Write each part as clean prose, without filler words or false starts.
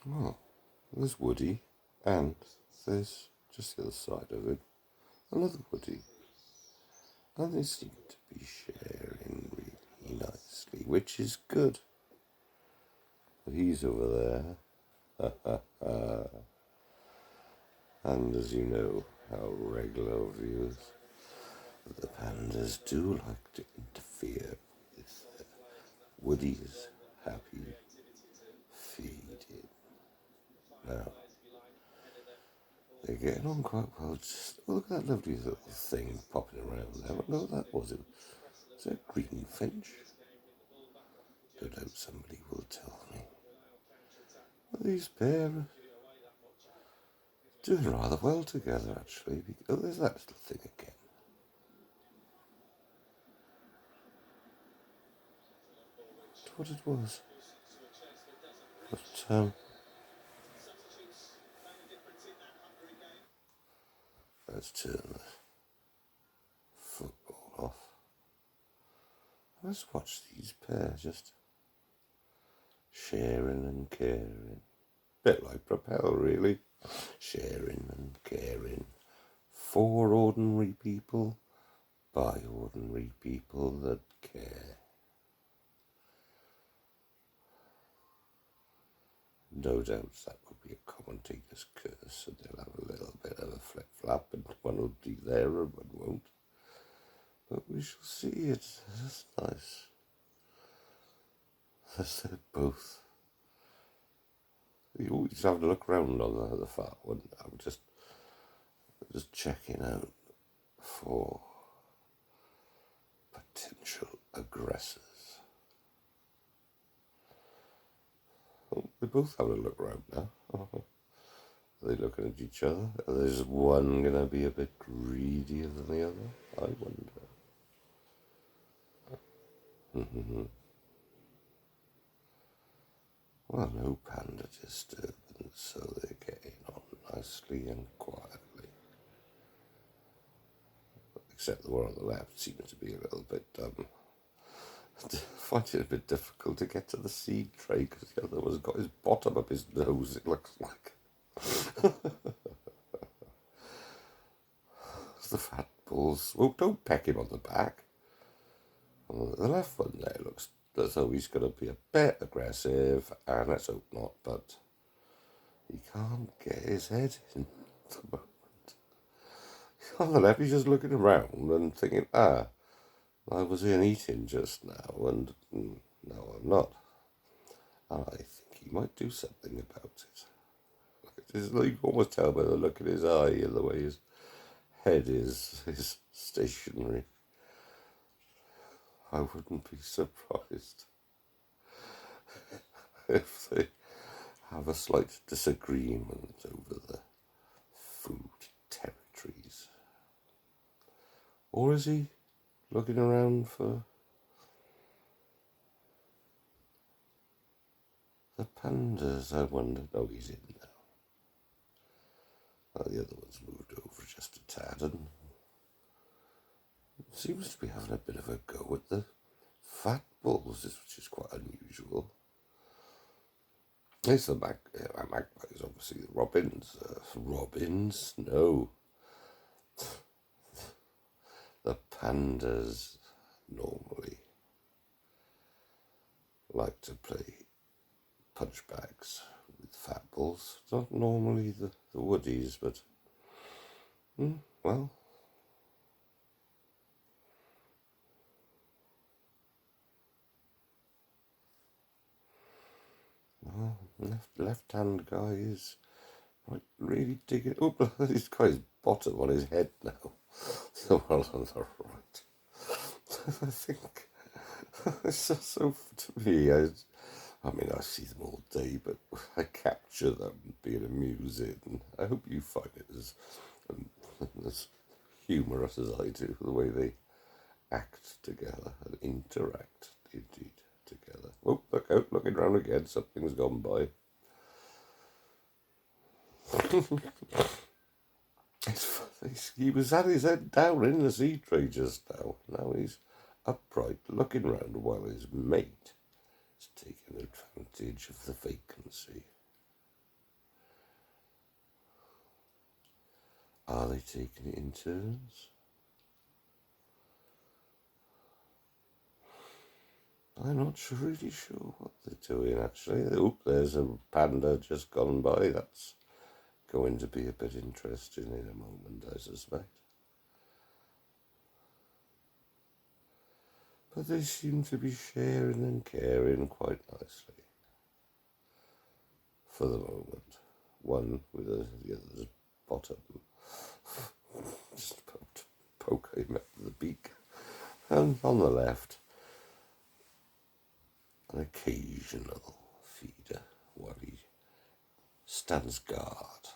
Oh, there's Woody, and there's just the other side of it, another Woody. And they seem to be sharing really nicely, which is good. But he's over there. And as you know, our regular viewers, the pandas do like to interfere with Woody's happy feeding. Now, they're getting on quite well. Just look at that lovely little thing popping around there. What no, that was it. Is that a green finch? No doubt somebody will tell me. Well, these pair are doing rather well together, actually. Oh, there's that little thing again. That's what it was. But, let's turn the football off. Let's watch these pair just sharing and caring. Bit like Propel, really. Sharing and caring for ordinary people by ordinary people that care. No doubt that will be a commentator's curse, and they'll have a little bit of a flip-flap, and one will be there and one won't. But we shall see it. That's nice. They're both. You always have to look round on the fat one. I'm just checking out for potential aggressors. Oh, they both have a look round now. Are they looking at each other? Is one going to be a bit greedier than the other? I wonder. Well, no panda disturbance, so they're getting on nicely and quietly. Except the one on the left seems to be a little bit I find it a bit difficult to get to the seed tray because the other one's got his bottom up his nose, it looks like. The fat balls. Oh, don't peck him on the back. The left one there looks as though he's going to be a bit aggressive, and let's hope not, but he can't get his head in at the moment. On the left, he's just looking around and thinking, I was in eating just now, and no, I'm not. And I think he might do something about it. You can almost tell by the look in his eye and the way his head is stationary. I wouldn't be surprised if they have a slight disagreement over the food territories. Or is he looking around for the pandas? I wonder. No, he's in now. The other one's moved over just a tad and seems to be having a bit of a go at the fat bulls, which is quite unusual. It's the magpies, obviously. The robins. Robins? No. The pandas normally like to play punchbags with fat bulls. Not normally the woodies, but well. Left-hand guy is really digging. Oh, he's got his bottom on his head now. The one on the right. I think it's just so to me. I mean, I see them all day, but I capture them being amusing. And I hope you find it as humorous as I do, the way they act together and interact, indeed, together. Oh, look out, looking round again, something's gone by. He was had his head down in the seed tray just now. Now he's upright, looking round while his mate is taking advantage of the vacancy. Are they taking it in turns? I'm not really sure what they're doing, actually. Oh, there's a panda just gone by. That's going to be a bit interesting in a moment, I suspect. But they seem to be sharing and caring quite nicely. For the moment. One with the other's bottom. Just about to poke him at the beak. And on the left, an occasional feeder while he stands guard.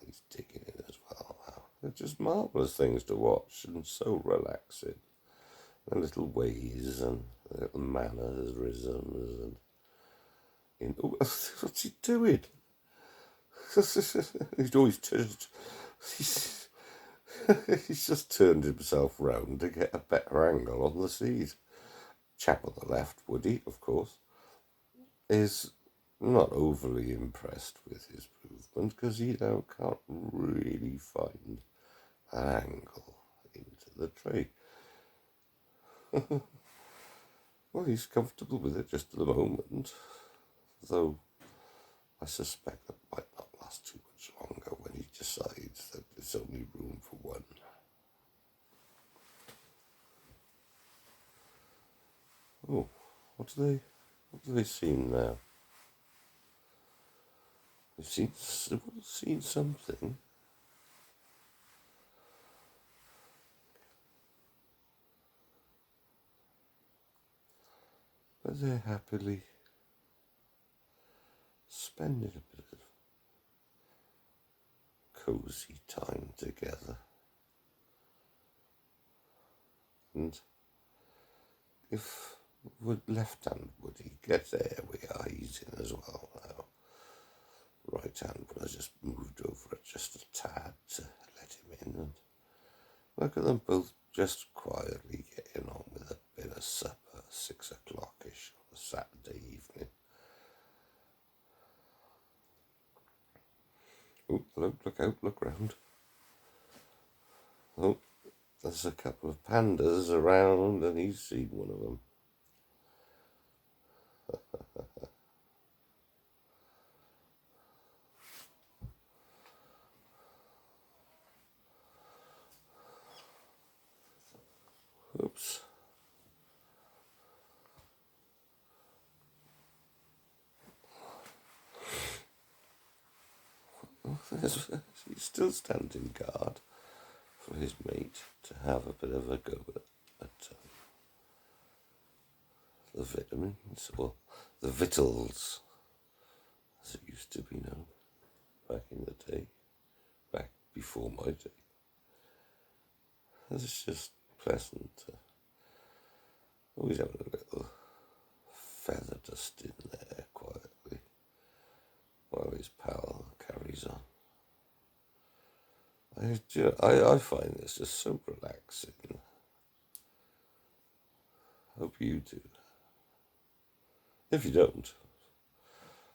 He's digging in as well now. They're just marvellous things to watch and so relaxing. The little ways and the little mannerisms and oh, what's he doing? He's always turned. He's just turned himself round to get a better angle on the seed. Chap on the left, Woody, of course, is not overly impressed with his movement because he now can't really find an angle into the tree. Well, he's comfortable with it just at the moment, though I suspect that might not last too much longer when he decides that there's only room for one. Oh, what do they seen now? They've seen something. But they're happily spending a bit of cosy time together. And if left hand Woody gets there, we are, he's in as well now. Right hand one has just moved over it just a tad to let him in. And look at them both just quietly getting on with a bit of supper, 6 o'clock-ish on a Saturday evening. Oh, look out, look round. Oh, there's a couple of pandas around and he's seen one of them. Oops. He's still standing guard for his mate to have a bit of a go at the vitamins, or the victuals, as it used to be known back in the day, back before my day. It's just pleasant to always having a little feather dust in there quietly while his pal carries on. I find this just so relaxing. Hope you do. If you don't,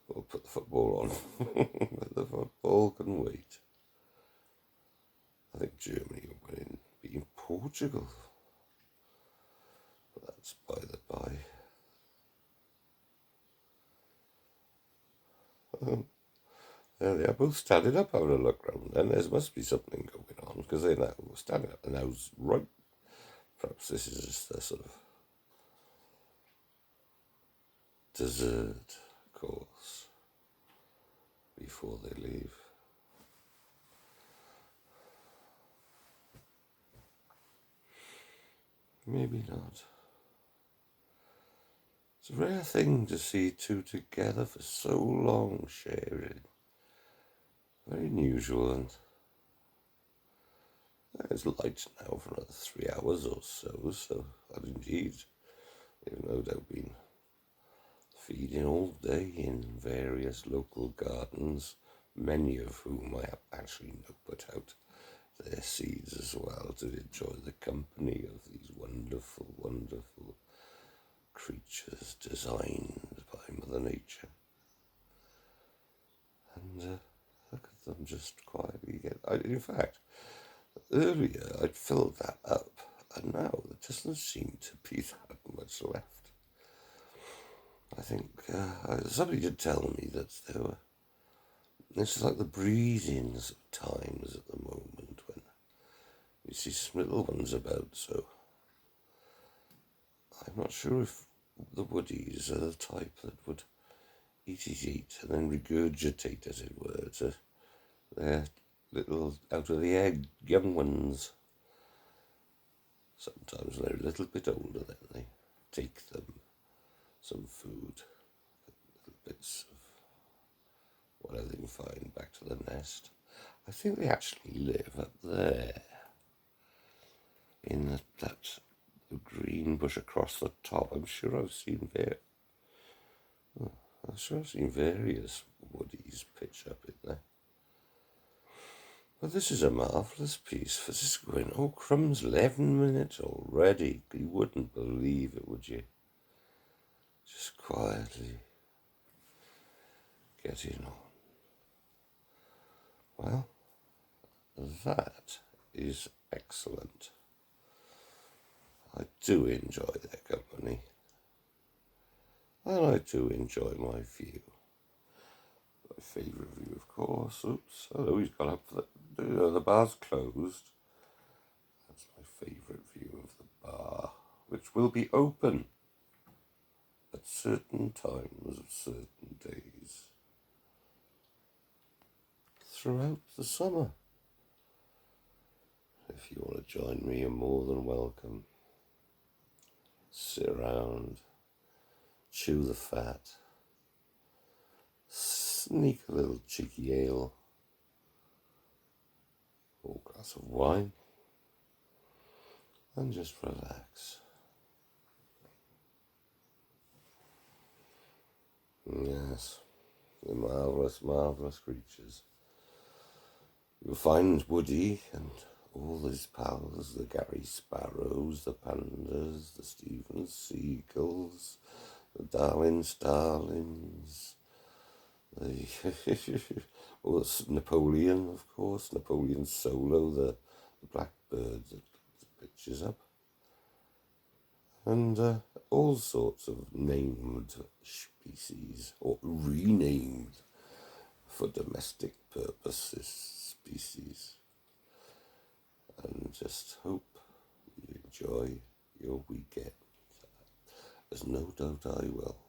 we'll put the football on. But the football can wait. I think Germany will win, beating Portugal. But that's by the by. There they are, both standing up, having a look round, and there must be something going on because they're now standing up, and now's right. Perhaps this is just a sort of dessert course before they leave. Maybe not. It's a rare thing to see two together for so long, sharing. Very unusual, and it's light now for another 3 hours or so I've indeed, even though they've been feeding all day in various local gardens, many of whom I have actually put out their seeds as well to enjoy the company of these wonderful, wonderful creatures designed by Mother Nature. And and just quietly in fact, earlier I'd filled that up, and now there doesn't seem to be that much left. I think somebody did tell me that it's like the breeding times at the moment when you see some little ones about, so I'm not sure if the woodies are the type that would eat and then regurgitate, as it were, to their little out of the egg young ones. Sometimes when they're a little bit older, then they take them some food, little bits of whatever they can find back to the nest. I think they actually live up there in that green bush across the top. I'm sure I've seen various woodies pitch up in there. But this is a marvellous piece for this going, oh crumbs, 11 minutes already. You wouldn't believe it, would you? Just quietly getting on. Well, that is excellent. I do enjoy their company. And I do enjoy my view. My favourite view, of course. Oops, hello, he's got up for the bar's closed. That's my favourite view of the bar, which will be open at certain times of certain days throughout the summer. If you want to join me, you're more than welcome. Sit around, chew the fat, sneak a little cheeky ale or a glass of wine, and just relax. Yes, they're marvellous, marvellous creatures. You'll find Woody and all his pals, the Gary Sparrows, the pandas, the Stephen Seagulls, the Darwin Starlings, that's Napoleon, of course, Napoleon Solo, the blackbird that pitches up, and all sorts of named species, or renamed for domestic purposes species, and just hope you enjoy your weekend, as no doubt I will.